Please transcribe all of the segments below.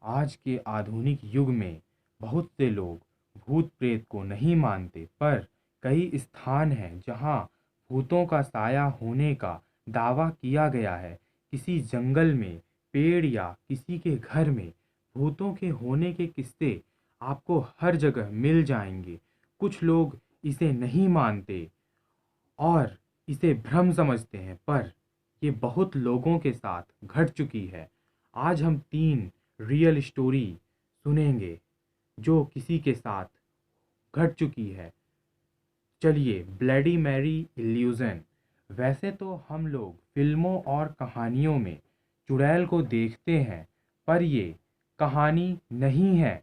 आज के आधुनिक युग में बहुत से लोग भूत प्रेत को नहीं मानते, पर कई स्थान हैं जहां भूतों का साया होने का दावा किया गया है। किसी जंगल में, पेड़ या किसी के घर में भूतों के होने के किस्से आपको हर जगह मिल जाएंगे। कुछ लोग इसे नहीं मानते और इसे भ्रम समझते हैं, पर ये बहुत लोगों के साथ घट चुकी है। आज हम 3 रियल स्टोरी सुनेंगे जो किसी के साथ घट चुकी है। चलिए, ब्लडी मैरी इल्यूजन। वैसे तो हम लोग फिल्मों और कहानियों में चुड़ैल को देखते हैं, पर ये कहानी नहीं है,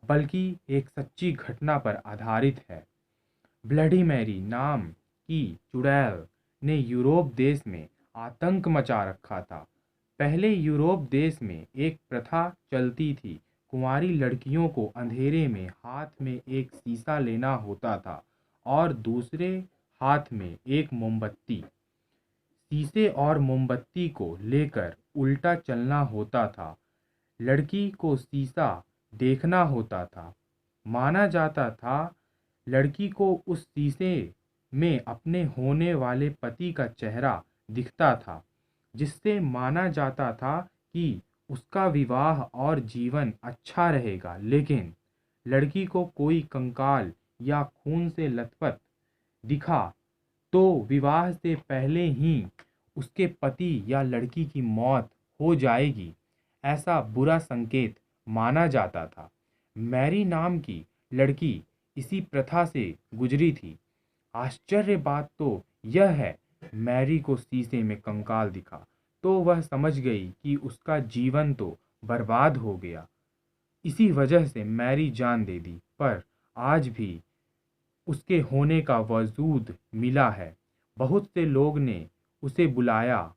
बल्कि एक सच्ची घटना पर आधारित है। ब्लडी मैरी नाम की चुड़ैल ने यूरोप देश में आतंक मचा रखा था। पहले यूरोप देश में एक प्रथा चलती थी। कुंवारी लड़कियों को अंधेरे में हाथ में एक शीशा लेना होता था और दूसरे हाथ में एक मोमबत्ती। शीशे और मोमबत्ती को लेकर उल्टा चलना होता था। लड़की को शीशा देखना होता था। माना जाता था लड़की को उस शीशे में अपने होने वाले पति का चेहरा दिखता था, जिससे माना जाता था कि उसका विवाह और जीवन अच्छा रहेगा। लेकिन लड़की को कोई कंकाल या खून से लथपथ दिखा तो विवाह से पहले ही उसके पति या लड़की की मौत हो जाएगी। ऐसा बुरा संकेत माना जाता था। मैरी नाम की लड़की इसी प्रथा से गुजरी थी। आश्चर्य बात तो यह है, मैरी को शीशे में कंकाल दिखा तो वह समझ गई कि उसका जीवन तो बर्बाद हो गया। इसी वजह से मैरी जान दे दी, पर आज भी उसके होने का वजूद मिला है। बहुत से लोग ने उसे बुलाया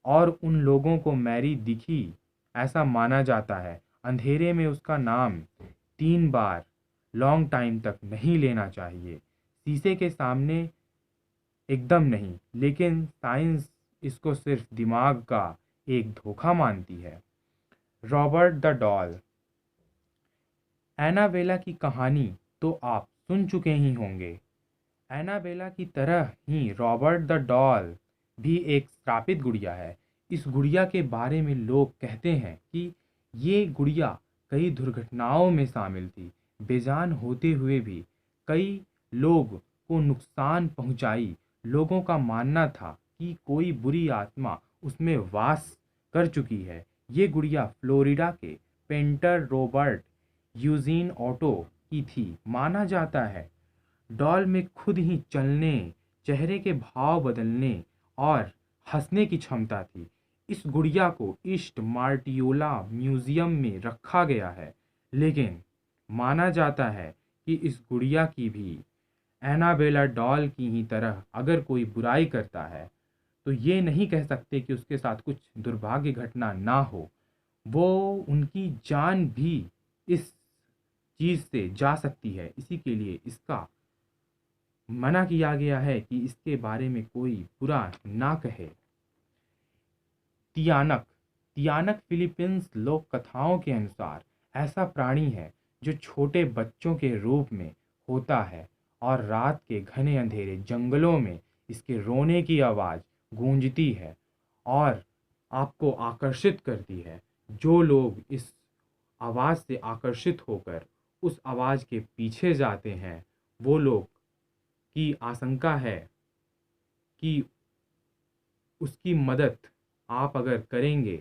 और उन लोगों को मैरी दिखी। ऐसा माना जाता है अंधेरे में उसका नाम 3 बार लॉन्ग टाइम तक नहीं लेना चाहिए। शीशे के सामने एकदम नहीं, लेकिन साइंस इसको सिर्फ दिमाग का एक धोखा मानती है। Robert the doll. एनाबेला की कहानी तो आप सुन चुके ही होंगे। एनाबेला की तरह ही रॉबर्ट द डॉल भी एक श्रापित गुड़िया है। इस गुड़िया के बारे में लोग कहते हैं कि ये गुड़िया कई दुर्घटनाओं में शामिल थी। बेजान होते हुए भी कई लोग को नुकसान पहुंचाई। लोगों का मानना था कि कोई बुरी आत्मा उसमें वास कर चुकी है। ये गुड़िया फ्लोरिडा के पेंटर रॉबर्ट यूजीन ऑटो की थी। माना जाता है डॉल में खुद ही चलने, चेहरे के भाव बदलने और हंसने की क्षमता थी। इस गुड़िया को ईस्ट मार्टियोला म्यूजियम में रखा गया है, लेकिन माना जाता है कि इस गुड़िया की भी एनाबेला डॉल की ही तरह अगर कोई बुराई करता है तो ये नहीं कह सकते कि उसके साथ कुछ दुर्भाग्य घटना ना हो। वो उनकी जान भी इस चीज़ से जा सकती है। इसी के लिए इसका मना किया गया है कि इसके बारे में कोई बुरा ना कहे। तियानक। तियानक फिलीपींस लोक कथाओं के अनुसार ऐसा प्राणी है जो छोटे बच्चों के रूप में होता है और रात के घने अंधेरे जंगलों में इसके रोने की आवाज़ गूंजती है और आपको आकर्षित करती है। जो लोग इस आवाज़ से आकर्षित होकर उस आवाज़ के पीछे जाते हैं, वो लोग की आशंका है कि उसकी मदद आप अगर करेंगे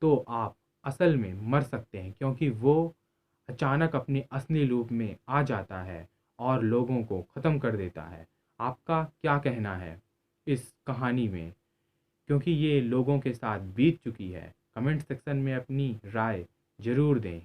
तो आप असल में मर सकते हैं, क्योंकि वो अचानक अपने असली रूप में आ जाता है और लोगों को ख़त्म कर देता है। आपका क्या कहना है इस कहानी में? क्योंकि ये लोगों के साथ बीत चुकी है। कमेंट सेक्शन में अपनी राय ज़रूर दें।